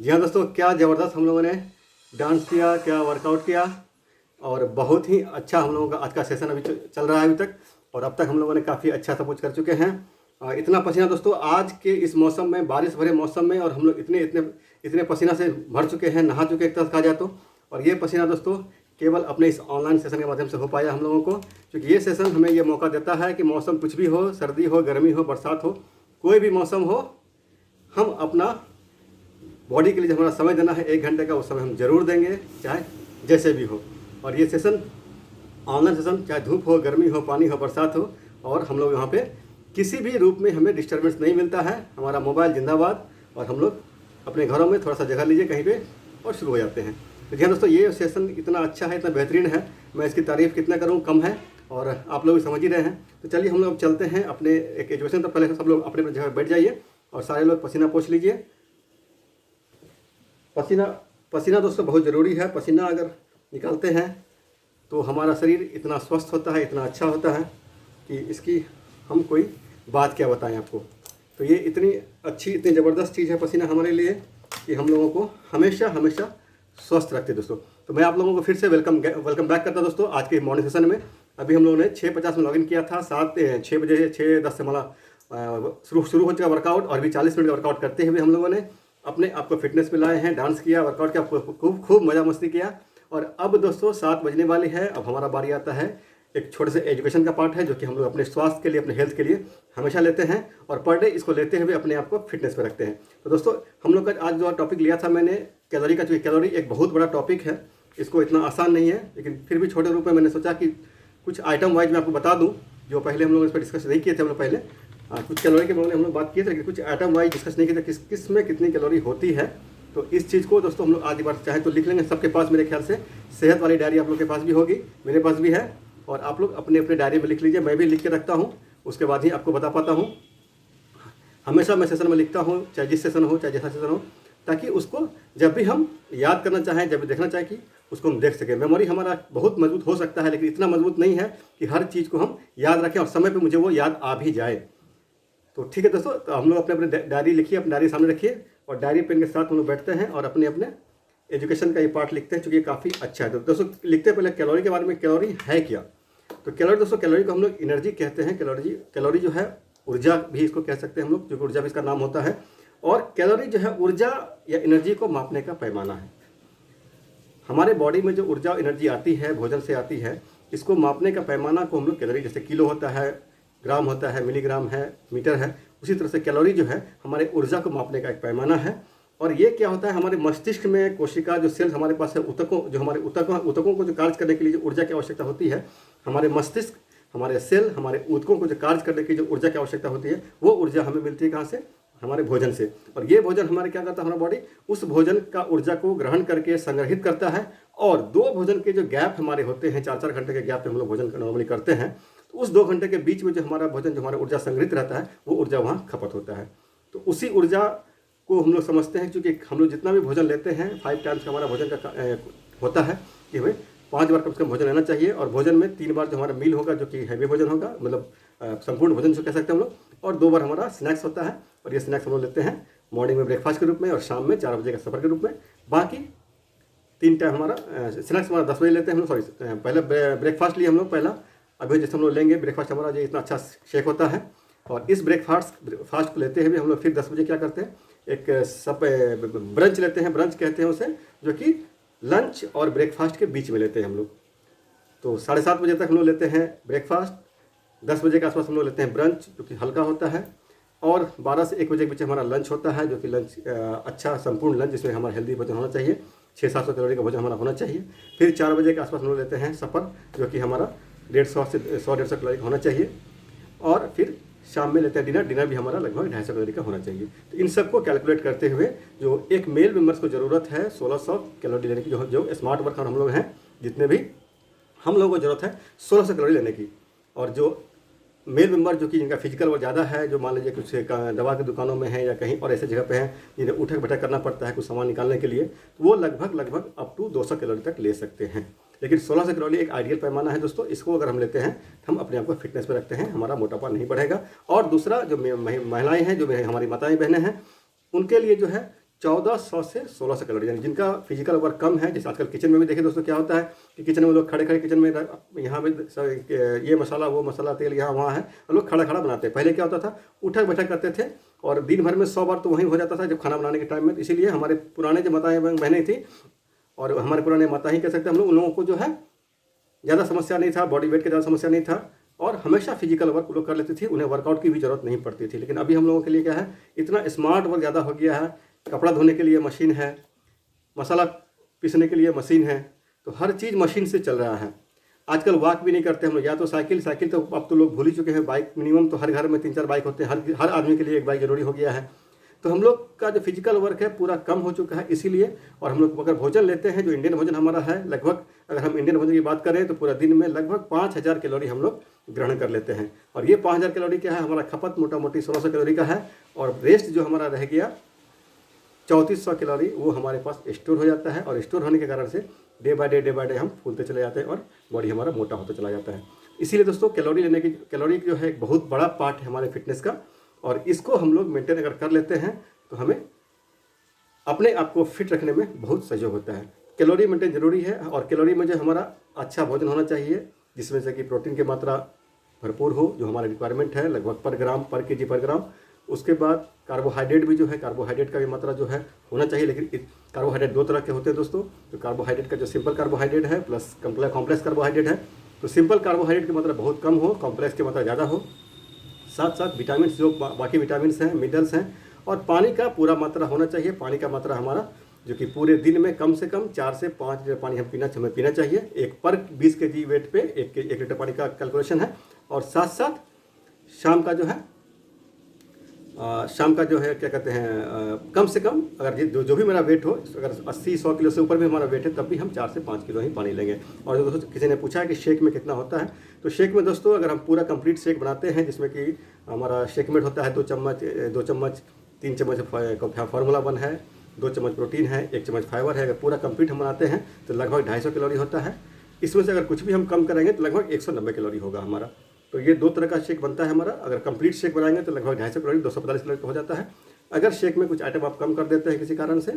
जी हाँ दोस्तों, क्या ज़बरदस्त हम लोगों ने डांस किया, क्या वर्कआउट किया और बहुत ही अच्छा हम लोगों का आज का सेशन अभी चल रहा है अभी तक। और अब तक हम लोगों ने काफ़ी अच्छा सब कुछ कर चुके हैं। इतना पसीना दोस्तों आज के इस मौसम में, बारिश भरे मौसम में, और हम लोग इतने इतने इतने पसीना से भर चुके हैं, नहा चुके एक तरह से कहा जाए तो। और ये पसीना दोस्तों केवल अपने इस ऑनलाइन सेशन के माध्यम से हो पाया हम लोगों को, क्योंकि ये सेशन हमें ये मौका देता है कि मौसम कुछ भी हो, सर्दी हो, गर्मी हो, बरसात हो, कोई भी मौसम हो, हम अपना बॉडी के लिए जो हमारा समय देना है 1 घंटे का, उस समय हम जरूर देंगे, चाहे जैसे भी हो। और ये सेशन, ऑनलाइन सेशन, चाहे धूप हो, गर्मी हो, पानी हो, बरसात हो, और हम लोग यहाँ पे किसी भी रूप में हमें डिस्टर्बेंस नहीं मिलता है। हमारा मोबाइल जिंदाबाद, और हम लोग अपने घरों में थोड़ा सा जगह लीजिए कहीं पे और शुरू हो जाते हैं। तो जी हाँ दोस्तों, ये सेशन इतना अच्छा है, इतना बेहतरीन है, मैं इसकी तारीफ़ कितना करूँ कम है, और आप लोग भी समझ ही रहे हैं। तो चलिए हम लोग चलते हैं अपने एक एजुकेशन। तो पहले सब लोग अपने अपने जगह बैठ जाइए और सारे लोग पसीना पोंछ लीजिए। पसीना पसीना दोस्तों बहुत ज़रूरी है। पसीना अगर निकालते हैं तो हमारा शरीर इतना स्वस्थ होता है, इतना अच्छा होता है कि इसकी हम कोई बात क्या बताएं आपको। तो ये इतनी अच्छी, इतनी ज़बरदस्त चीज़ है पसीना हमारे लिए, कि हम लोगों को हमेशा हमेशा स्वस्थ रखते हैं दोस्तों। तो मैं आप लोगों को फिर से वेलकम बैक करता हूं दोस्तों आज के मॉर्निंग सेशन में। अभी हम लोगों ने 6:50 में लॉगिन किया था, 6 बजे 6:10 से हमारा शुरू हो चुका वर्कआउट, और भी 40 मिनट का वर्कआउट करते हुए हम लोगों ने अपने आप को फिटनेस में लाए हैं, डांस किया, वर्कआउट किया, खूब खूब मज़ा मस्ती किया। और अब दोस्तों 7 बजने वाली है। अब हमारा बारी आता है एक छोटे से एजुकेशन का पार्ट है, जो कि हम लोग अपने स्वास्थ्य के लिए, अपने हेल्थ के लिए हमेशा लेते हैं, और पर डे इसको लेते हुए अपने आप को फिटनेस पे रखते हैं। तो दोस्तों हम लोग का आज जो टॉपिक लिया था मैंने, कैलोरी का, चूँकि कैलोरी एक बहुत बड़ा टॉपिक है, इसको इतना आसान नहीं है, लेकिन फिर भी छोटे रूप में मैंने सोचा कि कुछ आइटम वाइज मैं आपको बता दूँ, जो पहले हम लोग इस पर डिस्कस नहीं किए थे। हम लोग पहले कुछ कैलोरी के बारे में हम लोग बात किए थे, लेकिन कुछ आइटम वाइज डिस्कस नहीं किए थे, किस में कितनी कैलोरी होती है। तो इस चीज़ को दोस्तों हम लोग आज बार चाहे तो लिख लेंगे। सबके पास मेरे ख्याल से सेहत वाली डायरी आप लोग के पास भी होगी, मेरे पास भी है, और आप लोग अपने अपने डायरी में लिख लीजिए। मैं भी लिख के रखता हूँ, उसके बाद ही आपको बता पाता हूँ। हमेशा मैं सेशन में लिखता हूँ, चाहे जिस सेशन हो, चाहे जैसा सेशन हो, ताकि उसको जब भी हम याद करना चाहें, जब भी देखना चाहें, कि उसको हम देख सकें। मेमोरी हमारा बहुत मजबूत हो सकता है, लेकिन इतना मजबूत नहीं है कि हर चीज़ को हम याद रखें और समय पर मुझे वो याद आ भी जाए। तो ठीक है दोस्तों, तो हम लोग अपने अपने डायरी लिखिए, अपनी डायरी सामने रखिए, और डायरी पेन के साथ हम लोग बैठते हैं और अपने अपने एजुकेशन का ये पार्ट लिखते हैं, चूँकि ये काफ़ी अच्छा है। तो दोस्तों लिखते हैं पहले कैलोरी के बारे में। कैलोरी है क्या? तो कैलोरी दोस्तों, कैलोरी को हम लोग एनर्जी कहते हैं। कैलोरी जो है ऊर्जा भी इसको कह सकते हैं हम लोग, क्योंकि ऊर्जा भी इसका नाम होता है। और कैलोरी जो है ऊर्जा या एनर्जी को मापने का पैमाना है। हमारे बॉडी में जो ऊर्जा एनर्जी आती है, भोजन से आती है, इसको मापने का पैमाना को हम लोग कैलोरी, जैसे किलो होता है, ग्राम होता है, मिलीग्राम है, मीटर है, उसी तरह से कैलोरी जो है हमारे ऊर्जा को मापने का एक पैमाना है। और ये क्या होता है, हमारे मस्तिष्क में कोशिका, जो सेल्स हमारे पास है, ऊतकों, जो हमारे ऊतकों को जो कार्य करने के लिए जो ऊर्जा की आवश्यकता होती है, हमारे मस्तिष्क, हमारे सेल, हमारे ऊतकों को जो कार्य करने की जो ऊर्जा की आवश्यकता होती है, वो ऊर्जा हमें मिलती है कहाँ से? हमारे भोजन से। और ये भोजन हमारे क्या करता है, हमारा बॉडी उस भोजन का ऊर्जा को ग्रहण करके संग्रहित करता है। और 2 भोजन के जो गैप हमारे होते हैं, 4-4 घंटे के गैप पे हम लोग भोजन नॉर्मली करते हैं, तो उस 2 घंटे के बीच में जो हमारा भोजन, जो हमारा ऊर्जा संग्रहित रहता है, वो ऊर्जा वहाँ खपत होता है। तो उसी ऊर्जा को हम लोग समझते हैं, क्योंकि हम लोग जितना भी भोजन लेते हैं, 5 टाइम्स का हमारा भोजन का होता है, कि हमें 5 बार कम से कम भोजन लेना चाहिए। और भोजन में 3 बार जो हमारा मील होगा, जो कि हैवी भोजन होगा, मतलब संपूर्ण भोजन जो कह सकते हैं हम लोग, और 2 बार हमारा स्नैक्स होता है। और ये स्नैक्स हम लोग लेते हैं मॉर्निंग में ब्रेकफास्ट के रूप में, और शाम में 4 बजे का सफ़र के रूप में। बाकी 3 टाइम हमारा स्नैक्स हमारा 10 बजे लेते हैं हम लोग। सॉरी, पहले ब्रेकफास्ट लिए हम लोग पहला, अभी जैसे हम लोग लेंगे ब्रेकफास्ट, हमारा जो इतना अच्छा शेक होता है। और इस ब्रेकफास्ट को लेते हुए हम लोग फिर 10 बजे क्या करते हैं, एक सब ब्रंच लेते हैं, ब्रंच कहते हैं उसे, जो कि लंच और ब्रेकफास्ट के बीच में लेते हैं हम लोग। तो 7:30 बजे तक हम लोग लेते हैं ब्रेकफास्ट, 10 बजे के आसपास हम लोग लेते हैं ब्रंच, जो कि हल्का होता है, और 12 से 1 बजे के बीच हमारा लंच होता है, जो कि लंच अच्छा संपूर्ण लंच, जिसमें हमारा हेल्दी भोजन होना चाहिए, 600-700 कैलोरी का भोजन हमारा होना चाहिए। फिर 4 बजे के आसपास हम लोग लेते हैं सफ़र, जो कि हमारा 150 से 100-150 कैलोरी का होना चाहिए। और फिर शाम में लेते हैं डिनर भी हमारा लगभग 250 कैलोरी का होना चाहिए। तो इन सबको कैलकुलेट करते हुए जो एक मेल मेंबर्स को ज़रूरत है 1600 कैलोरी लेने की, जो स्मार्ट वर्कर हम लोग हैं, जितने भी हम लोगों को ज़रूरत है 1600 कैलोरी लेने की। और जो मेल मेंबर, जो कि जिनका फिजिकल वो ज़्यादा है, जो मान लीजिए कुछ दवा की दुकानों में है या कहीं और ऐसे जगह पे हैं जिन्हें उठक बैठक करना पड़ता है कुछ सामान निकालने के लिए, तो वो लगभग अप टू 200 कैलोरी तक ले सकते हैं। लेकिन 1600 कैलोरी एक आइडियल पैमाना है दोस्तों। इसको अगर हम लेते हैं, हम अपने आप को फिटनेस पे रखते हैं, हमारा मोटापा नहीं बढ़ेगा। और दूसरा, जो महिलाएं हैं, जो हमारी माताएं बहनें हैं, उनके लिए जो है 1400 से 1600 कैलोरी, यानी जिनका फिजिकल वर्क कम है। जैसे आजकल किचन में भी देखें दोस्तों क्या होता है कि किचन में लोग खड़े खड़े किचन में यहाँ पे ये मसाला वो मसाला तेल यहाँ वहाँ है, और लोग खड़ा खड़ा बनाते हैं। पहले क्या होता था, उठक बैठक करते थे और दिन भर में 100 बार तो वहीं हो जाता था जब खाना बनाने के टाइम में। इसीलिए हमारे पुराने जो माताएं बहनें थी और हमारे पुराने माता ही कह सकते हैं हम लोग, उन लोगों को जो है ज़्यादा समस्या नहीं था, बॉडी वेट का ज़्यादा समस्या नहीं था और हमेशा फिजिकल वर्क लोग कर लेते थे, उन्हें वर्कआउट की भी ज़रूरत नहीं पड़ती थी। लेकिन अभी हम लोगों के लिए क्या है, इतना स्मार्ट वर्क ज़्यादा हो गया है। कपड़ा धोने के लिए मशीन है, मसाला पीसने के लिए मशीन है, तो हर चीज़ मशीन से चल रहा है। आजकल वॉक भी नहीं करते हम लोग, या तो साइकिल तो अब तो लोग भूल ही चुके हैं। बाइक मिनिमम तो हर घर में 3-4 बाइक होते हैं, हर आदमी के लिए एक बाइक जरूरी हो गया है। तो हम लोग का जो फिजिकल वर्क है पूरा कम हो चुका है इसीलिए। और हम लोग अगर भोजन लेते हैं, जो इंडियन भोजन हमारा है, लगभग अगर हम इंडियन भोजन की बात करें तो पूरा दिन में लगभग 5000 कैलोरी हम लोग ग्रहण कर लेते हैं। और ये 5000 कैलोरी क्या है, हमारा खपत मोटा मोटी 1600 कैलोरी का है, और रेस्ट जो हमारा रह गया 3400 कैलोरी वो हमारे पास स्टोर हो जाता है। और स्टोर होने के कारण से डे बाय डे हम फूलते चले जाते हैं और बॉडी हमारा मोटा होता चला जाता है। इसीलिए दोस्तों कैलोरी जो है एक बहुत बड़ा पार्ट है हमारे फिटनेस का, और इसको हम लोग मेंटेन अगर कर लेते हैं तो हमें अपने आप को फिट रखने में बहुत सहयोग होता है। कैलोरी मेंटेन जरूरी है, और कैलोरी में जो हमारा अच्छा भोजन होना चाहिए जिसमें से कि प्रोटीन की मात्रा भरपूर हो, जो हमारा रिक्वायरमेंट है लगभग पर ग्राम पर केजी पर ग्राम। उसके बाद कार्बोहाइड्रेट भी जो है, कार्बोहाइड्रेट का भी मात्रा जो है होना चाहिए। लेकिन कार्बोहाइड्रेट 2 तरह के होते हैं दोस्तों। तो कार्बोहाइड्रेट का जो सिंपल कार्बोहाइड्रेट है प्लस कॉम्प्लेक्स कार्बोहाइड्रेट है। तो सिंपल कार्बोहाइड्रेट की मात्रा बहुत कम हो, कॉम्प्लेक्स की मात्रा ज़्यादा हो। साथ साथ विटामिन जो बाकी विटामिन हैं, मिनरल्स हैं, और पानी का पूरा मात्रा होना चाहिए। पानी का मात्रा हमारा जो कि पूरे दिन में कम से कम 4 से 5 लीटर पानी हमें पीना चाहिए। एक पर 20 केजी वेट पे 1 लीटर पानी का कैलकुलेशन है। और साथ साथ शाम का जो है क्या कहते हैं, कम से कम अगर जो भी मेरा वेट हो, अगर 80-100 किलो से ऊपर भी हमारा वेट है तब भी हम 4 से 5 किलो ही पानी लेंगे। और जो दोस्तों किसी ने पूछा है कि शेक में कितना होता है, तो शेक में दोस्तों अगर हम पूरा कंप्लीट शेक बनाते हैं जिसमें कि हमारा शेक मेट होता है 2 चम्मच 3 चम्मच फार्मूला 1 है, 2 चम्मच प्रोटीन है, 1 चम्मच फाइबर है। अगर पूरा कंप्लीट हम बनाते हैं तो लगभग 250 कैलोरी होता है। इसमें से अगर कुछ भी हम कम करेंगे तो लगभग 190 कैलोरी होगा हमारा। तो ये 2 तरह का शेक बनता है हमारा। अगर कंप्लीट शेक बनाएंगे तो लगभग 250 कैलोरी 245 कैलोरी हो जाता है। अगर शेक में कुछ आइटम आप कम कर देते हैं किसी कारण से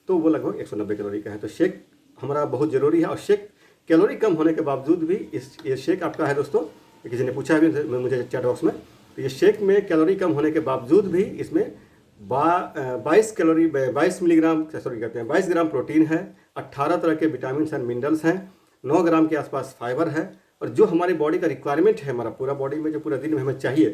तो वो लगभग 190 कैलोरी का है। तो शेक हमारा बहुत ज़रूरी है। और शेक कैलोरी कम होने के बावजूद भी ये शेक आपका है दोस्तों, किसी ने पूछा है भी मुझे चैट बॉक्स में, तो ये शेक में कैलोरी कम होने के बावजूद भी इसमें 22 मिलीग्राम सॉरी कहते हैं 22 ग्राम प्रोटीन है, 18 तरह के विटामिन एंड मिनरल्स हैं, 9 ग्राम के आसपास फाइबर है। और जो हमारी बॉडी का रिक्वायरमेंट है, हमारा पूरा बॉडी में जो पूरा दिन में हमें चाहिए,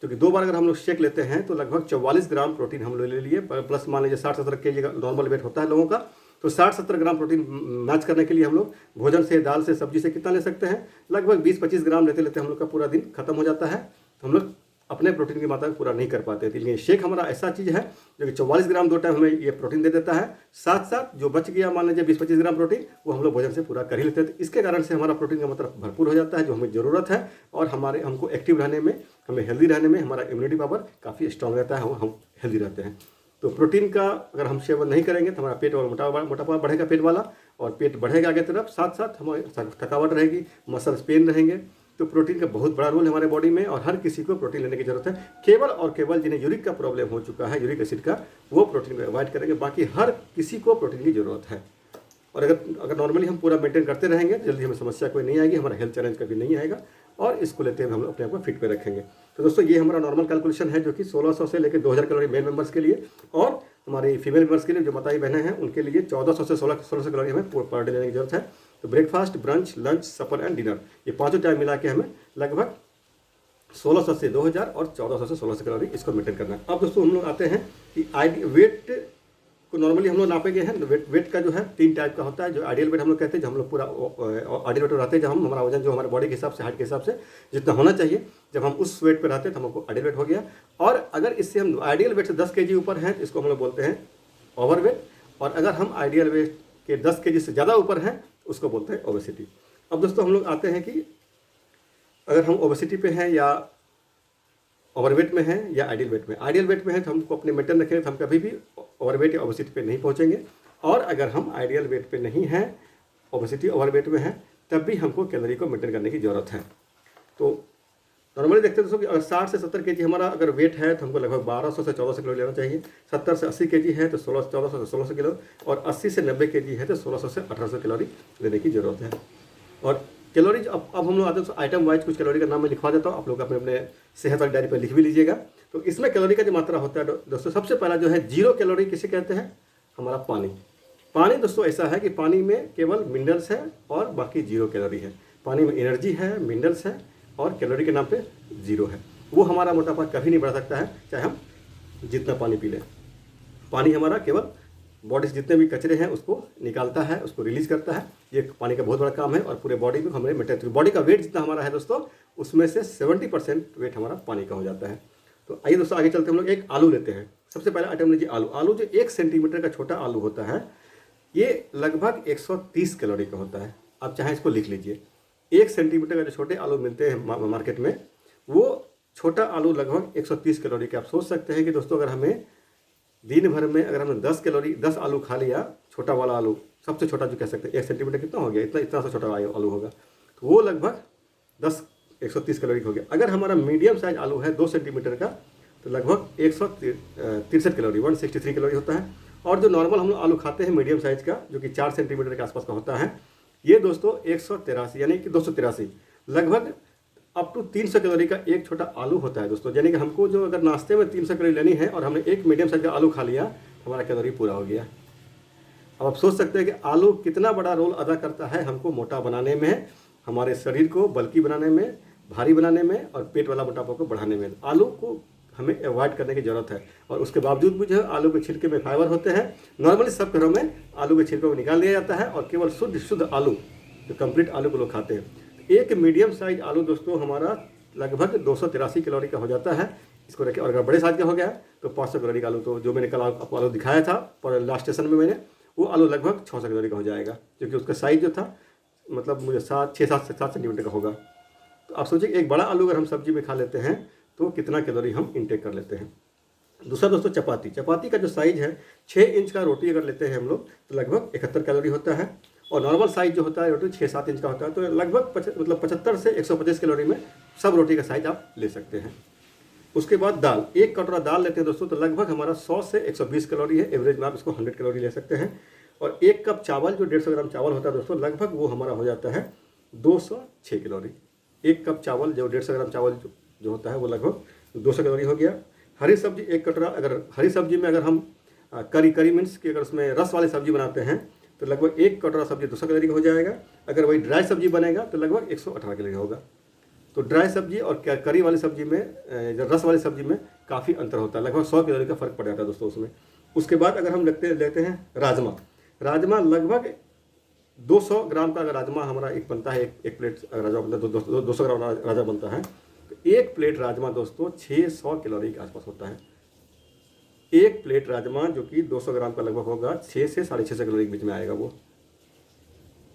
क्योंकि 2 बार अगर हम लोग शेक लेते हैं तो लगभग 44 ग्राम प्रोटीन हम लोग ले लिए। प्लस मान लीजिए 60-70 केजी का नॉर्मल वेट होता है लोगों का, तो 60-70 ग्राम प्रोटीन मैच करने के लिए हम लोग भोजन से, दाल से, सब्जी से कितना ले सकते हैं, लगभग 20-25 ग्राम लेते लेते हम लोग का पूरा दिन खत्म हो जाता है। तो हम लोग अपने प्रोटीन की मात्रा पूरा नहीं कर पाते थे। लेकिन शेक हमारा ऐसा चीज़ है जो कि 44 ग्राम 2 टाइम हमें ये प्रोटीन दे देता है। साथ साथ जो बच गया मान लीजिए 20-25 ग्राम प्रोटीन, वो हम लोग भोजन से पूरा कर ही लेते हैं। तो इसके कारण से हमारा प्रोटीन का मात्रा भरपूर हो जाता है जो हमें ज़रूरत है। और हमको एक्टिव रहने में, हमें हेल्दी रहने में, हमारा इम्यूनिटी पावर काफ़ी स्ट्रांग रहता है, हम हेल्दी रहते हैं। तो प्रोटीन का अगर हम सेवन नहीं करेंगे तो हमारा पेट और मोटापा बढ़ेगा, पेट वाला, और पेट बढ़ेगा आगे तरफ। साथ साथ हमारी थकावट रहेगी, मसल्स पेन रहेंगे। तो प्रोटीन का बहुत बड़ा रोल है हमारे बॉडी में, और हर किसी को प्रोटीन लेने की जरूरत है। केवल और केवल जिन्हें यूरिक का प्रॉब्लम हो चुका है, यूरिक एसिड का, वो प्रोटीन को अवॉइड करेंगे। बाकी हर किसी को प्रोटीन की ज़रूरत है। और अगर नॉर्मली हम पूरा मेंटेन करते रहेंगे जल्दी हमें समस्या कोई नहीं आएगी, हमारा हेल्थ चैलेंज कभी नहीं आएगा, और इसको लेते हुए हम अपने आप को फिट पे रखेंगे। तो दोस्तों ये हमारा नॉर्मल कैलकुलेशन है जो कि 1600 से लेकर 2000 कैलोरी मेल मेंबर्स के लिए, और हमारी फीमेल मेंबर्स के लिए जो माताई बहनें हैं उनके लिए 1400 से 1600 कैलोरी हमें पर डे लेने की जरूरत है। तो breakfast, brunch, lunch, supper and dinner, ये 5 टाइम मिला के हमें लगभग 1600 से 2000 और 1400 से 1600 कैलोरी इसको मेंटेन करना है। अब दोस्तों हम लोग आते हैं कि वेट को नॉर्मली हम लोग नापे गए हैं। वेट का जो है 3 टाइप का होता है। जो आइडियल वेट हम लोग कहते हैं, जो हम लोग पूरा आइडियल वेट रहते हैं, जब हमारा वजन जो हमारे बॉडी के हिसाब से, हाइट के हिसाब से जितना होना चाहिए, जब हम उस वेट पे रहते हैं तो हमको आइडियल वेट हो गया। और अगर इससे हम आइडियल वेट से 10 केजी ऊपर हैं तो इसको हम लोग बोलते हैं ओवर वेट। और अगर हम आइडियल वेट के 10 केजी से ज़्यादा ऊपर हैं उसको बोलते हैं ओबेसिटी। अब दोस्तों हम लोग आते हैं कि अगर हम ओबेसिटी पे हैं या ओवरवेट में हैं या आइडियल वेट में। आइडियल वेट में है तो हमको अपने मेंटेन रखें, तो हम कभी भी ओवरवेट या ओबेसिटी पे नहीं पहुंचेंगे। और अगर हम आइडियल वेट पे नहीं हैं, ओबेसिटी ओवरवेट में है, तब भी हमको कैलोरी को मेंटेन करने की ज़रूरत है। तो नॉर्मली देखते हैं दोस्तों कि अगर 60 से 70 केजी हमारा अगर वेट है तो हमको लगभग 1200 से 1400 किलो लेना चाहिए। 70 से 80 केजी है तो 1400 से 1600 किलो, और 80 से 90 केजी है तो 1600 से 1800 कैलोरी लेने की ज़रूरत है। और कैलोरीज अब हम लोग आते हैं तो आइटम वाइज कुछ कैलोरी का नाम मैं लिखवा देता हूँ, आप लोग अपने अपने सेहत वाली डायरी पर लिख भी लीजिएगा। तो इसमें कैलोरी का जो मात्रा होता है दोस्तों, सबसे पहला जो है 0 कैलोरी किसे कहते हैं, हमारा पानी। पानी दोस्तों ऐसा है कि पानी में केवल मिनरल्स है और बाकी 0 कैलोरी है। पानी में एनर्जी है, मिनरल्स है और कैलोरी के नाम पे 0 है। वो हमारा मोटापा कभी नहीं बढ़ा सकता है, चाहे हम जितना पानी पी लें। पानी हमारा केवल बॉडी से जितने भी कचरे हैं उसको निकालता है, उसको रिलीज करता है। ये पानी का बहुत बड़ा काम है और पूरे बॉडी में हमारे मेंटेन, बॉडी का वेट जितना हमारा है दोस्तों, उसमें से 70% वेट हमारा पानी का हो जाता है। तो आइए दोस्तों आगे चलते हम लोग एक आलू लेते हैं। सबसे पहला आइटम लीजिए आलू। आलू जो 1 सेंटीमीटर का छोटा आलू होता है, ये लगभग 130 कैलोरी का होता है। आप चाहें इसको लिख लीजिए। 1 सेंटीमीटर का जो छोटे आलू मिलते हैं मार्केट में, वो छोटा आलू लगभग 130 कैलोरी के। आप सोच सकते हैं कि दोस्तों अगर हमें दिन भर में अगर हमने 10 आलू खा लिया, छोटा वाला आलू, सबसे छोटा जो कह सकते हैं 1 सेंटीमीटर कितना हो गया, इतना सा छोटा आलू होगा, तो वो लगभग 130 कैलोरी हो गया। अगर हमारा मीडियम साइज आलू है 2 सेंटीमीटर का, तो लगभग 163 कैलोरी 163 कैलोरी होता है। और जो नॉर्मल हम लोग आलू खाते हैं मीडियम साइज का, जो कि 4 सेंटीमीटर के आसपास का होता है, ये दोस्तों 183 यानी कि 283 लगभग अप टू 300 कैलोरी का एक छोटा आलू होता है दोस्तों। यानी कि हमको जो अगर नाश्ते में 300 कैलोरी लेनी है और हमने एक मीडियम साइज का आलू खा लिया, हमारा कैलोरी पूरा हो गया। अब आप सोच सकते हैं कि आलू कितना बड़ा रोल अदा करता है हमको मोटा बनाने में, हमारे शरीर को बल्की बनाने में, भारी बनाने में और पेट वाला मोटापा को बढ़ाने में। आलू को हमें अवॉइड करने की ज़रूरत है। और उसके बावजूद भी जो है आलू के छिलके में फाइबर होते हैं। नॉर्मली सब घरों में आलू के छिलकों को निकाल दिया जाता है और केवल शुद्ध आलू, जो कंप्लीट आलू को लोग खाते हैं। एक मीडियम साइज आलू दोस्तों हमारा लगभग 283 कैलोरी का हो जाता है। इसको रखें। और अगर बड़े साइज का हो गया तो 500 कैलोरी का आलू, तो जो मैंने कल आपको आलू दिखाया था पर लास्ट स्टेशन में मैंने, वो आलू लगभग 600 कैलोरी का हो जाएगा, क्योंकि उसका साइज जो था मतलब मुझे 7 सेंटीमीटर का होगा। तो आप सोचिए एक बड़ा आलू अगर हम सब्जी में खा लेते हैं तो कितना कैलोरी हम इंटेक कर लेते हैं। दूसरा दोस्तों चपाती। चपाती का जो साइज है 6 इंच का रोटी अगर लेते हैं हम लोग तो लगभग 71 कैलोरी होता है। और नॉर्मल साइज जो होता है रोटी 6-7 इंच का होता है, तो लगभग 75 से 125 कैलोरी में सब रोटी का साइज आप ले सकते हैं। उसके बाद दाल। 1 कटोरा दाल लेते हैं दोस्तों तो लगभग हमारा 100 से 120 कैलोरी है। एवरेज में आप इसको 100 कैलोरी ले सकते हैं। और 1 कप चावल जो 150 ग्राम चावल होता है दोस्तों, लगभग वो हमारा हो जाता है 206 कैलोरी। 1 कप चावल जो 150 ग्राम चावल जो होता है वो लगभग 200 कैलोरी हो गया। हरी सब्जी 1 कटोरा, अगर हरी सब्जी में अगर हम करी मीन्स की अगर उसमें रस वाली सब्जी बनाते हैं तो लगभग 1 कटोरा सब्जी 200 कैलोरी का हो जाएगा। अगर वही ड्राई सब्जी बनेगा तो लगभग 118 कैलोरी होगा। तो ड्राई सब्जी और करी वाली सब्जी में, रस वाली सब्जी में काफ़ी अंतर होता है, लगभग 100 कैलोरी का फर्क पड़ जाता है दोस्तों उसमें। उसके बाद अगर हम लेते हैं राजमा लगभग 200 ग्राम का अगर राजमा हमारा एक बनता है, एक प्लेट राजमा बनता है, 200 ग्राम राजमा बनता है, तो 1 प्लेट राजमा दोस्तों 600 कैलोरी के आसपास होता है। 1 प्लेट राजमा जो कि 200 ग्राम का लगभग होगा 6 से 650 कैलोरी के बीच में आएगा वो।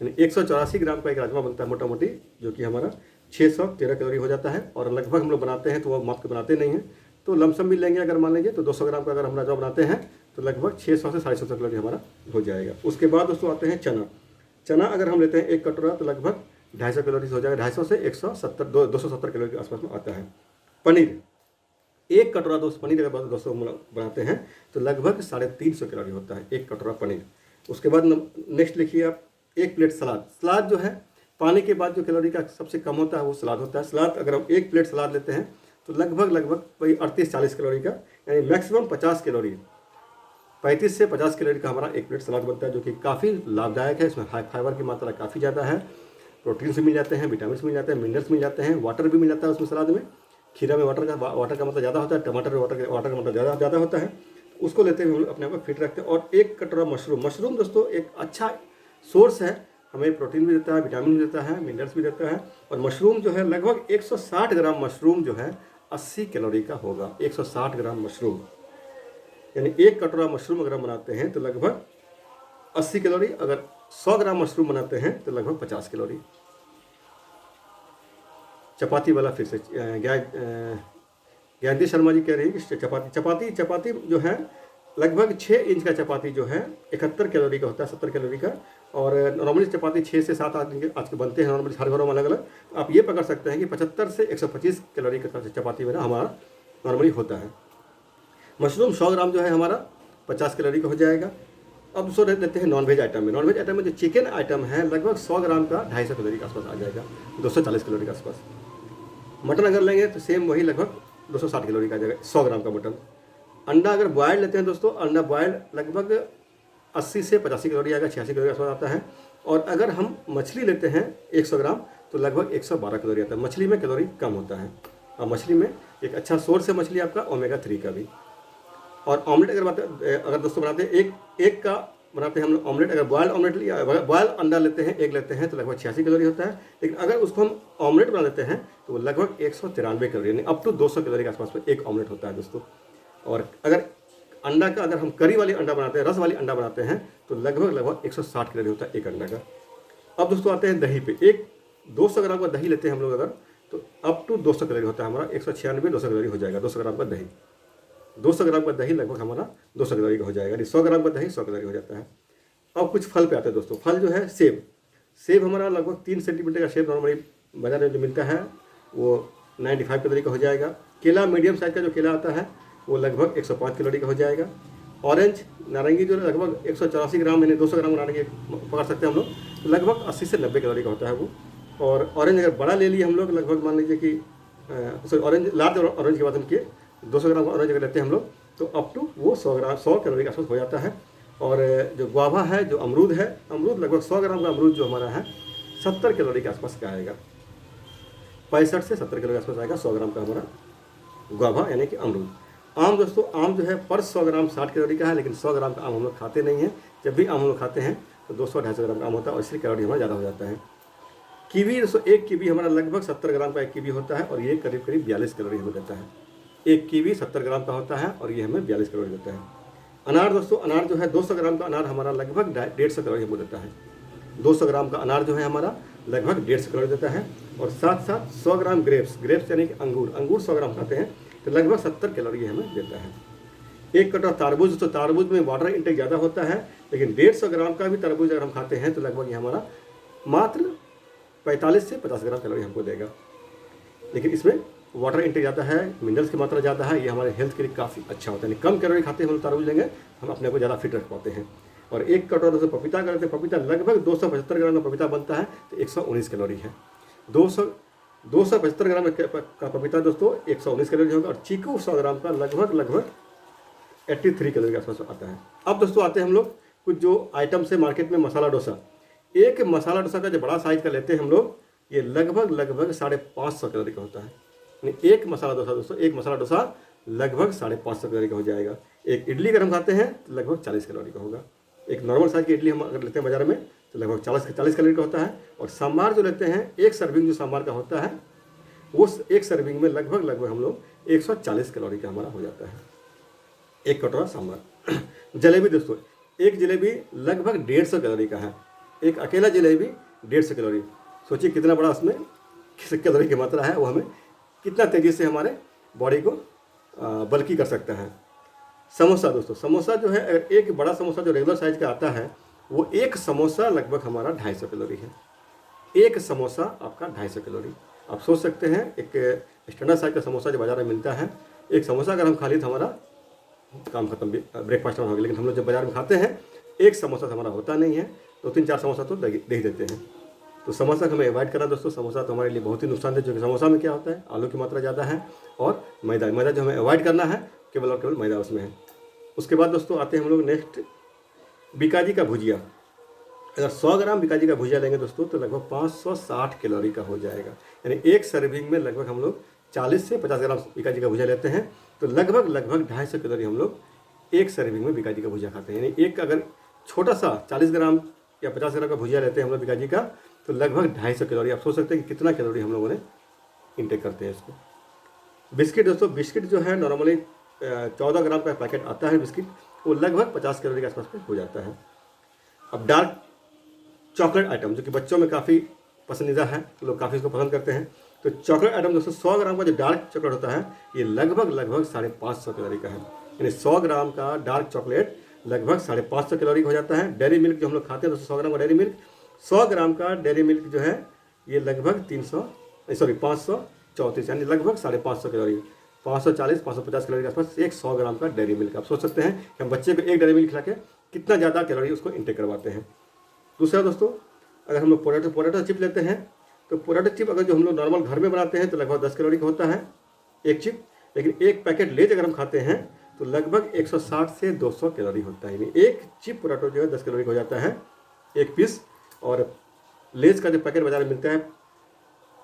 यानी 184 ग्राम का एक राजमा बनता है मोटा मोटी, जो कि हमारा 613 कैलोरी हो जाता है। और लगभग हम लोग बनाते हैं तो वो माप के बनाते नहीं हैं, तो लमसम भी लेंगे अगर मान लीजिए तो 200 ग्राम का अगर हम राजमा बनाते हैं तो लगभग 600 से 750 कैलोरी हमारा हो जाएगा। उसके बाद दोस्तों आते हैं चना अगर हम लेते हैं 1 कटोरा तो लगभग 250 कैलोरी हो जाएगा। 250 से 270 कैलोरी के आसपास में आता है। पनीर 1 कटोरा पनीर अगर दोस्तों बनाते हैं तो लगभग 350 कैलोरी होता है 1 कटोरा पनीर। उसके बाद नेक्स्ट लिखिए आप 1 प्लेट सलाद जो है पानी के बाद जो कैलोरी का सबसे कम होता है वो सलाद होता है। सलाद अगर हम 1 प्लेट सलाद लेते हैं तो लगभग वही 38-40 कैलोरी का, यानी मैक्सिमम 50 कैलोरी, 35 से 50 कैलोरी का हमारा 1 प्लेट सलाद बनता है, जो कि काफ़ी लाभदायक है। इसमें फाइबर की मात्रा काफ़ी ज़्यादा है, प्रोटीन से मिल जाते हैं, विटामिन मिल जाते हैं, मिनरल्स मिल जाते हैं, वाटर भी मिल जाता है उसमें सलाद में। खीरा में वाटर का मात्रा ज़्यादा होता है, टमाटर में वाटर का मात्रा ज़्यादा होता है। उसको लेते हुए हम लोग अपने आप को फिट रखते हैं। और 1 कटोरा मशरूम दोस्तों एक अच्छा सोर्स है, हमें प्रोटीन भी देता है, विटामिन भी देता है, मिनरल्स भी देता है। और मशरूम जो है लगभग 160 ग्राम मशरूम जो है 80 कैलोरी का होगा। 160 ग्राम मशरूम, यानी 1 कटोरा मशरूम अगर हम बनाते हैं तो लगभग 80 कैलोरी। अगर 100 ग्राम मशरूम बनाते हैं तो लगभग 50 कैलोरी। चपाती वाला फिर से गायत्री शर्मा जी कह रही है कि चपाती जो है लगभग 6 इंच का चपाती जो है 71 कैलोरी का होता है, 70 कैलोरी का। और नॉर्मली चपाती 6 से 7 आज के बनते हैं नॉर्मली हर घरों में अलग अलग। आप ये पकड़ सकते हैं कि 75 से 125 कैलोरी का चपाती में ना हमारा नॉर्मली होता है। मशरूम 100 ग्राम जो है हमारा 50 कैलोरी का हो जाएगा। अब दोस्तों देते हैं नॉनवेज आइटम में। नॉनवेज आइटम में जो चिकन आइटम है लगभग 100 ग्राम का 250 कैलोरी के आसपास आ जाएगा, 240 कैलोरी के आसपास। मटन अगर लेंगे तो सेम वही लगभग 260 कैलोरी का आ जाएगा 100 ग्राम का मटन। अंडा अगर बॉयल्ड लेते हैं दोस्तों, अंडा बॉयल्ड लगभग 80 से 85 कैलोरी आएगा, 86 कैलोरी के आसपास आता है। और अगर हम मछली लेते हैं 100 ग्राम तो लगभग 112 कैलोरी आता है। मछली में कैलोरी कम होता है और मछली में एक अच्छा सोर्स है मछली आपका ओमेगा 3 का भी। और ऑमलेट अगर दोस्तों बनाते हैं एक का बनाते हैं हम लोग ऑमलेट, अगर बॉयल ऑमलेट लिया बॉयल अंडा लेते हैं एक लेते हैं तो लगभग 86 कैलोरी होता है। लेकिन अगर उसको हम ऑमलेट बना लेते हैं तो वो लगभग 193 कैलोरी यानी अप टू 200 कैलोरी के आसपास में एक ऑमलेट होता है दोस्तों। और अगर अंडा का अगर हम करी वाली अंडा बनाते हैं, रस वाली अंडा बनाते हैं तो लगभग 160 कैलोरी होता है एक अंडा का। अब दोस्तों आते हैं दही पे। 200 ग्राम का दही लेते हैं हम लोग अगर तो अप टू 200 कैलोरी होता है हमारा, 196-200 कैलोरी हो जाएगा 200 ग्राम का दही। 200 ग्राम का दही लगभग हमारा 200 कैलोरी का हो जाएगा, 100 ग्राम का दही 100 कैलोरी हो जाता है। अब कुछ फल पे आते हैं दोस्तों। फल जो है सेब हमारा लगभग 3 सेंटीमीटर का सेब नॉर्मली बाजार में जो मिलता है वो 95 कैलोरी का हो जाएगा। केला मीडियम साइज का जो केला आता है वो लगभग 105 कैलोरी का हो जाएगा। ऑरेंज नारंगी जो लगभग 184 ग्राम यानी 200 ग्राम नारंगी पकड़ सकते हैं हम लोग, तो लगभग 80 से 90 कैलोरी का होता है वो। और ऑरेंज अगर बड़ा ले लिए हम लोग लगभग मान लीजिए कि ऑरेंज लार्ज ऑरेंज की बात हम किए 200 ग्राम ऑरेंज अगर लेते हैं हम लोग तो अप टू वो 100 कैलोरी का आसपास हो जाता है। और जो गुआवा है, जो अमरूद है, अमरूद लगभग 100 ग्राम का अमरूद जो हमारा है 70 कैलोरी के आसपास का आएगा, 65 से 70 कैलोरी के आसपास आएगा 100 ग्राम का हमारा गुआवा यानी कि अमरूद। आम दोस्तों, आम जो है पर 100 ग्राम 60 कैलोरी का है, लेकिन 100 ग्राम का आम हम लोग खाते नहीं हैं। जब भी आम हम लोग खाते हैं तो 200-250 ग्राम का आम होता है और इसलिए कैलोरी हमारा ज़्यादा हो जाता है। कीवी दोस्तों, एक कीवी हमारा लगभग 70 ग्राम का एक कीवी होता है और ये करीब 42 कैलोरी हमें देता है। एक कीवी 70 ग्राम का होता है और ये हमें 42 कैलोरी देता है। अनार दोस्तों, अनार जो है 200 ग्राम का अनार हमारा लगभग 150 कैलोरी हमको देता है। 200 ग्राम का अनार जो है हमारा लगभग 150 कैलोरी देता है। और साथ साथ 100 ग्राम ग्रेप्स यानी कि अंगूर 100 ग्राम खाते हैं तो लगभग 70 कैलोरी हमें देता है। एक कटोरा तारबूज, तो तारबूज में वाटर इंटेक ज़्यादा होता है, लेकिन 150 ग्राम का भी तरबूज अगर हम खाते हैं तो लगभग ये हमारा मात्र 45 से 50 ग्राम कैलोरी हमको देगा। लेकिन इसमें वाटर इंटेक ज़्यादा है, मिनरल्स की मात्रा ज़्यादा है, ये हमारे हेल्थ के लिए काफ़ी अच्छा होता है। कम कैलोरी खाते हैं हम तरबूज लेंगे, हम अपने को ज़्यादा फिट रख पाते हैं। और एक कटोरा से पपीता करते हैं, पपीता लगभग 275 ग्राम का पपीता बनता है तो 119 कैलोरी है। 275 ग्राम का पपीता दोस्तों 119 कैलोरी होगा। और चीकू 100 ग्राम का लगभग 83 कैलोरी के आसपास आता है। अब दोस्तों आते हैं हम लोग कुछ जो आइटम्स है मार्केट में। मसाला डोसा, एक मसाला डोसा का जो बड़ा साइज का लेते हैं हम लोग, ये लगभग 550 कैलोरी का होता है। यानी एक मसाला डोसा दोस्तों, एक मसाला डोसा लगभग 550 कैलोरी का हो जाएगा। एक इडली अगर हम खाते हैं तो लगभग 40 कैलोरी का होगा। एक नॉर्मल साइज की इडली हम अगर लेते हैं बाजार में तो लगभग 40 कैलोरी का होता है। और सांभर जो लेते हैं, एक सर्विंग जो सांभर का होता है वो एक सर्विंग में लगभग हम लोग 140 कैलोरी का हमारा हो जाता है, एक कटोरा सांभर। जलेबी दोस्तों, एक जलेबी लगभग 150 कैलोरी का है। एक अकेला जलेबी 150 कैलोरी। सोचिए कितना बड़ा उसमें कैलोरी की मात्रा है, वो हमें कितना तेज़ी से हमारे बॉडी को बल्कि कर सकता है। समोसा दोस्तों, समोसा जो है अगर एक बड़ा समोसा जो रेगुलर साइज का आता है वो एक समोसा लगभग हमारा 250 कैलोरी है। एक समोसा आपका 250 कैलोरी। आप सोच सकते हैं एक स्टैंडर्ड साइज का समोसा जो बाजार में मिलता है, एक समोसा अगर हम खा लिए तो हमारा काम खत्म, ब्रेकफास्ट हो गया। लेकिन हम लोग जब बाजार में खाते हैं एक समोसा हमारा होता नहीं है, 2-3-4 समोसा तो दे ही देते हैं। तो समोसा हमें अवॉइड करना दोस्तों। समोसा तो हमारे लिए बहुत ही नुकसानदेह, जो कि समोसा में क्या होता है आलू की मात्रा ज़्यादा है और मैदा जो हमें अवॉइड करना है केवल और केवल मैदा उसमें है। उसके बाद दोस्तों आते हैं हम लोग नेक्स्ट बिकाजी का भुजिया। अगर 100 ग्राम बिकाजी का भुजिया लेंगे दोस्तों तो लगभग 560 कैलोरी का हो जाएगा। यानी एक सर्विंग में लगभग हम लोग 40 से 50 ग्राम बिकाजी का भुजिया लेते हैं तो लगभग 250 कैलोरी हम लोग एक सर्विंग में बिकाजी का भुजिया खाते हैं। यानी एक अगर छोटा सा 40 ग्राम या 50 ग्राम का भुजिया लेते हैं हम लोग बिकाजी का तो लगभग 250 कैलोरी। आप सोच सकते हैं कि कितना कैलोरी हम लोगों ने इंटेक करते हैं इसको। बिस्किट दोस्तों, बिस्किट जो है नॉर्मली 14 ग्राम का पैकेट आता है बिस्किट, वो लगभग 50 कैलोरी के आसपास हो जाता है। अब डार्क चॉकलेट आइटम जो कि बच्चों में काफ़ी पसंदीदा है, लोग काफ़ी इसको पसंद करते हैं, तो चॉकलेट आइटम दोस्तों 100 ग्राम का जो डार्क चॉकलेट होता है ये लगभग 550 कैलोरी का है। यानी 100 ग्राम का डार्क चॉकलेट लगभग 550 कैलोरी का हो जाता है। डेयरी मिल्क जो हम लोग खाते हैं दोस्तों 100 ग्राम का डेयरी मिल्क, 100 ग्राम का डेयरी मिल्क जो है ये लगभग 534 यानी लगभग 550 कैलोरी, 540-550 कैलोरी के आसपास एक 100 ग्राम का डेयरी मिल्क। आप सोच सकते हैं कि हम बच्चे को एक डेयरी मिल्क खिला के कितना ज़्यादा कैलोरी उसको इंटेक करवाते हैं। दूसरा दोस्तों, अगर हम लोग पोटैटो चिप लेते हैं तो पोटैटो चिप अगर जो हम लोग नॉर्मल घर में बनाते हैं तो लगभग 10 कैलोरी का होता है एक चिप, लेकिन एक पैकेट लेज अगर हम खाते हैं तो लगभग 160 से 200 कैलोरी होता है। यानी एक चिप पोटैटो जो है 10 कैलोरी का हो जाता है एक पीस, और लेज का जो पैकेट बाजार में मिलता है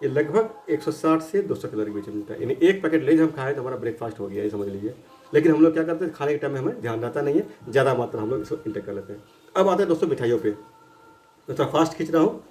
ये लगभग 160 से 200 कैलोरी बीच में मिलता है। यानी एक पैकेट लेज हम खाएं तो हमारा ब्रेकफास्ट हो गया, ये समझ लीजिए। लेकिन हम लोग क्या करते हैं, खाने के टाइम में हमें ध्यान रहता नहीं है, ज़्यादा मात्रा हम लोग इसको इंटेक कर लेते हैं। अब आते हैं दोस्तों मिठाइयों पे, तो थोड़ा फास्ट खींच रहा हूँ।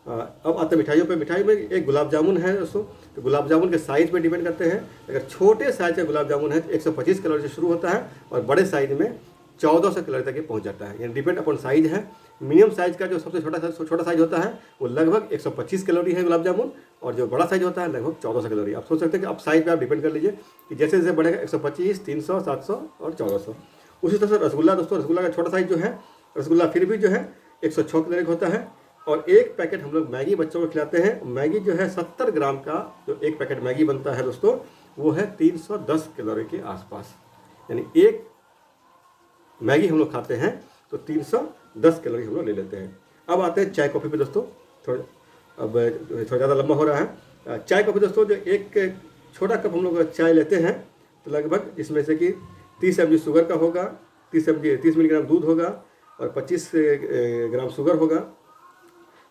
अब आते हैं मिठाइयों पे। मिठाई में एक गुलाब जामुन है दोस्तों, तो गुलाब जामुन के साइज़ पे डिपेंड करते हैं। अगर छोटे साइज़ का गुलाब जामुन है तो 125 कैलोरी से शुरू होता है और बड़े साइज़ में 1400 कैलोरी तक ये पहुंच जाता है। यानी डिपेंड अपॉन साइज़ है। मीडियम साइज़ का जो सबसे छोटा साइज़ होता है वो लगभग 125 कैलोरी है गुलाब जामुन, और जो बड़ा साइज़ होता है लगभग 1400 कैलोरी। आप सोच सकते हैं कि आप साइज़ पे आप डिपेंड कर लीजिए कि जैसे जैसे बढ़ेगा 125, 300, 700 और 1400। उसी तरह से रसगुल्ला दोस्तों, रसगुल्ला का छोटा साइज़ जो है रसगुल्ला फिर भी जो है 106 कैलोरी का होता है। और एक पैकेट हम लोग मैगी बच्चों को खिलाते हैं, मैगी जो है 70 ग्राम का जो एक पैकेट मैगी बनता है दोस्तों वो है 310 कैलोरी के आसपास। यानी एक मैगी हम लोग खाते हैं तो 310 कैलोरी हम लोग ले लेते हैं। अब आते हैं चाय कॉफ़ी पे दोस्तों, थोड़ा ज़्यादा लंबा हो रहा है। चाय कॉफ़ी दोस्तों, जो एक छोटा कप हम लोग चाय लेते हैं तो लगभग इसमें से कि 30 mg शुगर का होगा, 30 मिलीग्राम दूध होगा और 25 ग्राम शुगर होगा,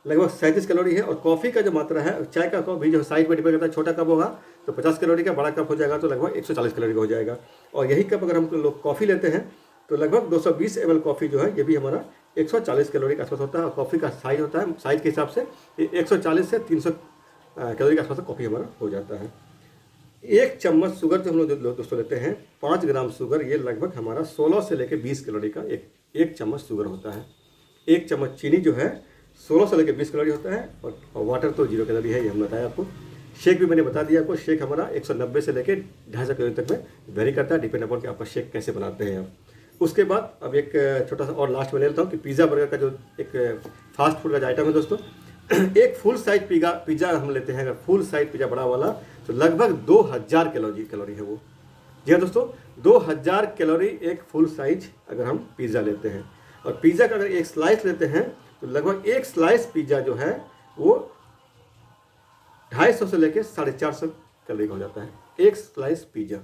लगभग 37 कैलोरी है। और कॉफ़ी का जो मात्रा है, चाय का कप भी जो साइज पर डिपेंड करता है, छोटा कप होगा तो 50 कैलोरी का, बड़ा कप हो जाएगा तो लगभग 140 कैलोरी का हो जाएगा। और यही कप अगर हम लोग कॉफ़ी लेते हैं तो लगभग 220 ml कॉफ़ी जो है ये भी हमारा 140 कैलोरी के आसपास होता है। और कॉफ़ी का साइज होता है, साइज के हिसाब से 140 से 300 कैलोरी के आसपास कॉफ़ी हमारा हो जाता है। एक चम्मच शुगर जो हम लोग दोस्तों लेते हैं, 5 ग्राम शुगर, ये लगभग हमारा 16 से लेकर 20 कैलोरी का एक चम्मच शुगर होता है। एक चम्मच चीनी जो है 16 से लेकर 20 कैलोरी होता है। और वाटर तो 0 कैलोरी है, ये हम बताया आपको। शेक भी मैंने बता दिया आपको, शेक हमारा 190 से लेकर 250 कैलोरी तक में वेरी करता है, डिपेंड अपॉन कि आपका शेक कैसे बनाते हैं आप। उसके बाद अब एक छोटा सा और लास्ट में ले लेता हूँ कि पिज़्ज़ा बर्गर का जो एक फास्ट फूड का जो आइटम है दोस्तों, एक फुल साइज पिज़्ज़ा हम लेते हैं, अगर फुल साइज पिज़्ज़ा बड़ा वाला तो लगभग 2000 कैलोरी है वो। जी हाँ दोस्तों, 2000 कैलोरी एक फुल साइज अगर हम पिज़्ज़ा लेते हैं। और पिज़्ज़ा का अगर एक स्लाइस लेते हैं तो लगभग एक स्लाइस पिज़्ज़ा जो है वो 250 से लेकर 450 कैलोरी का हो जाता है एक स्लाइस पिज़्ज़ा।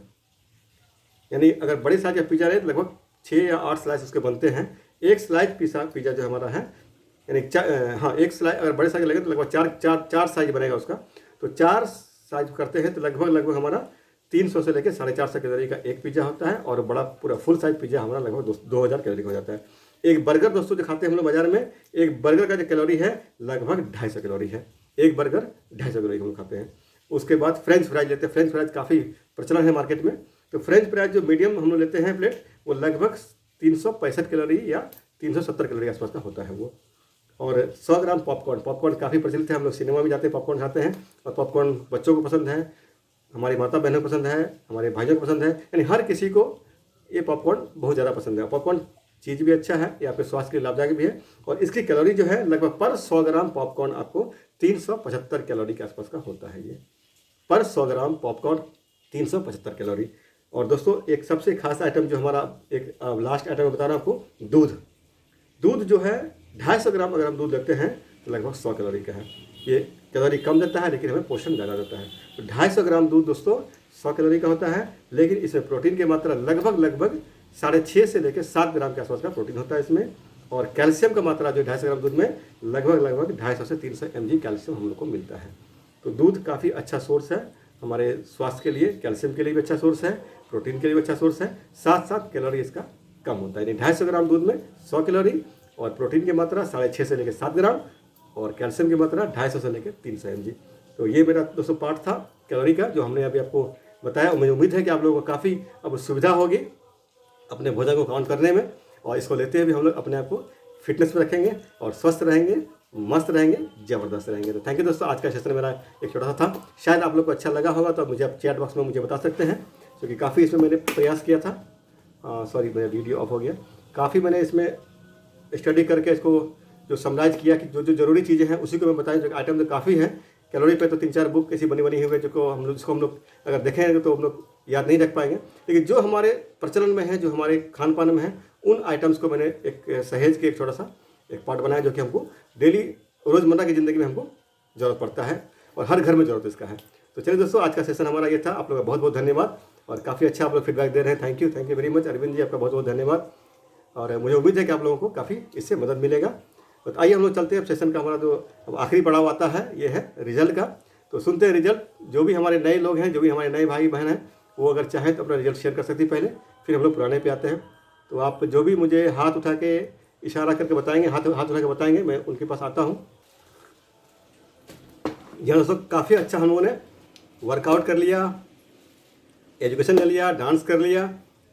यानी अगर बड़े साइज का पिज़्ज़ा ले तो लगभग 6 या 8 स्लाइस उसके बनते हैं। एक स्लाइस पिज़्ज़ा जो हमारा है, यानी एक स्लाइस अगर बड़े साइज लगे तो लगभग चार साइज बनेगा उसका। तो 4 साइज करते हैं तो लगभग हमारा 300 से लेकर 450 कैलोरी का एक पिज़्ज़ा होता है। और बड़ा पूरा फुल साइज पिज़्ज़ा हमारा लगभग 2000 कैलोरी का हो जाता है। एक बर्गर दोस्तों जो खाते हैं हम लोग बाजार में, एक बर्गर का जो कैलोरी है लगभग 250 कैलोरी है। एक बर्गर 250 कैलोरी हम लोग खाते हैं। उसके बाद फ्रेंच फ्राइज लेते हैं। फ्रेंच फ्राइज काफ़ी प्रचलन है मार्केट में। तो फ्रेंच फ्राइज जो मीडियम हम लोग लेते हैं प्लेट, वो लगभग 365 कैलोरी या 370 कैलोरी के आसपास का होता है वो। और 100 ग्राम पॉपकॉर्न काफ़ी प्रचलित है। हम लोग सिनेमा में जाते हैं, पॉपकॉर्न खाते हैं, और पॉपकॉर्न बच्चों को पसंद है, हमारी माता बहनों को पसंद है, हमारे भाइयों को पसंद है, यानी हर किसी को ये पॉपकॉर्न बहुत ज़्यादा पसंद है। पॉपकॉर्न चीज़ भी अच्छा है, ये आपके स्वास्थ्य के लिए लाभदायक भी है। और इसकी कैलोरी जो है लगभग पर 100 ग्राम पॉपकॉर्न आपको 375 कैलोरी के आसपास का होता है। ये पर 100 ग्राम पॉपकॉर्न 375 कैलोरी। और दोस्तों एक सबसे खास आइटम जो हमारा एक लास्ट आइटम बता रहा हूँ आपको, दूध जो है 250 ग्राम अगर हम दूध लेते हैं तो लगभग 100 कैलोरी का है। ये कैलोरी कम देता है लेकिन हमें पोषण ज़्यादा देता है। तो 250 ग्राम दूध दोस्तों 100 कैलोरी का होता है, लेकिन इसमें प्रोटीन की मात्रा लगभग 6.5 से लेकर 7 ग्राम के आसपास का प्रोटीन होता है इसमें। और कैल्शियम का मात्रा जो 250 ग्राम दूध में लगभग 250 से 300 mg कैल्शियम हम लोग को मिलता है। तो दूध काफ़ी अच्छा सोर्स है हमारे स्वास्थ्य के लिए, कैल्शियम के लिए भी अच्छा सोर्स है, प्रोटीन के लिए भी अच्छा सोर्स है, साथ साथ कैलोरी इसका कम होता है। यानी 250 ग्राम दूध में 100 कैलोरी, और प्रोटीन की मात्रा 6.5 से लेकर 7 ग्राम, और कैल्शियम की मात्रा 250 से लेकर 300 mg। तो ये मेरा दोस्तों पार्ट था कैलोरी का, जो हमने अभी आपको बताया। मुझे उम्मीद है कि आप लोगों को काफ़ी अब सुविधा होगी अपने भोजन को काउंट करने में, और इसको लेते हुए भी हम लोग अपने आप को फिटनेस में रखेंगे और स्वस्थ रहेंगे, मस्त रहेंगे, ज़बरदस्त रहेंगे। तो थैंक यू दोस्तों, आज का सेशन मेरा एक छोटा सा था, शायद आप लोग को अच्छा लगा होगा। तो मुझे आप चैट बॉक्स में मुझे बता सकते हैं, क्योंकि काफ़ी इसमें मैंने प्रयास किया था। सॉरी मेरा वीडियो ऑफ हो गया। काफ़ी मैंने इसमें स्टडी करके इसको जो समराइज किया कि जो जो ज़रूरी चीज़ें हैं उसी को मैं बताया। जो आइटम तो काफ़ी हैं, कैलोरी पे तो 3-4 बुक ऐसी बनी हुई है जिसको हम लोग अगर देखेंगे तो हम लोग याद नहीं रख पाएंगे। लेकिन जो हमारे प्रचलन में है, जो हमारे खान पान में है, उन आइटम्स को मैंने एक सहेज के एक छोटा सा एक पार्ट बनाया जो कि हमको डेली रोज़मर्रा की ज़िंदगी में हमको ज़रूरत पड़ता है और हर घर में ज़रूरत इसका है। तो चलिए दोस्तों, आज का सेशन हमारा ये था। आप लोगों का बहुत बहुत धन्यवाद और काफ़ी अच्छा आप लोग फीडबैक दे रहे हैं। Thank you very much Arvind ji, आपका बहुत बहुत धन्यवाद। और मुझे उम्मीद है कि आप लोगों को काफ़ी इससे मदद मिलेगा। तो आइए हम लोग चलते हैं। अब सेशन का हमारा जो अब आखिरी पड़ाव आता है, ये है रिजल्ट का। तो सुनते हैं रिजल्ट। जो भी हमारे नए लोग हैं, जो भी हमारे नए भाई बहन हैं, वो अगर चाहें तो अपना रिजल्ट शेयर कर सकती पहले, फिर हम लोग पुराने पे आते हैं। तो आप जो भी मुझे हाथ उठा के इशारा करके बताएंगे, हाथ उठा के बताएंगे, मैं उनके पास आता हूँ। यहाँ दोस्तों काफ़ी अच्छा हम लोगों ने वर्कआउट कर लिया, एजुकेशन ले लिया, डांस कर लिया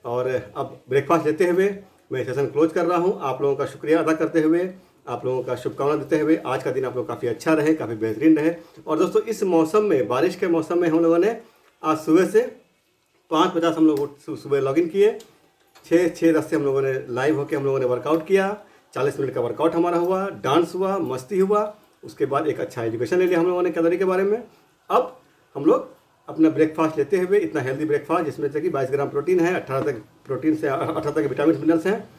और अब ब्रेकफास्ट लेते हुए मैं सेशन क्लोज कर रहा हूँ। आप लोगों का शुक्रिया अदा करते हुए, आप लोगों का शुभकामना देते हुए आज का दिन आप लोग काफ़ी अच्छा रहे, काफ़ी बेहतरीन रहे। और दोस्तों इस मौसम में, बारिश के मौसम में हम लोगों ने आज सुबह से 5:50 हम लोग सुबह लॉगिन किए, 6:10 से हम लोगों ने लाइव होकर हम लोगों ने वर्कआउट किया। 40 मिनट का वर्कआउट हमारा हुआ, डांस हुआ, मस्ती हुआ, उसके बाद एक अच्छा एजुकेशन ले लिया हम लोगों ने कैलोरी के बारे में। अब हम लोग अपना ब्रेकफास्ट लेते हुए, इतना हेल्दी ब्रेकफास्ट जिसमें से कि 22 ग्राम प्रोटीन है, 18 तक प्रोटीन से 18 तक विटामिन मिनरल्स हैं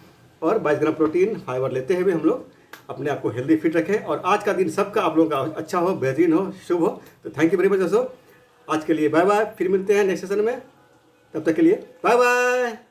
और 22 ग्राम प्रोटीन फाइबर लेते हुए हम लोग अपने आप को हेल्दी फिट रखें। और आज का दिन सबका आप लोगों का अच्छा हो, बेहतरीन हो, शुभ हो। तो थैंक यू वेरी मच दोस्तों। आज के लिए बाय बाय, फिर मिलते हैं नेक्स्ट सेशन में। तब तक के लिए बाय बाय।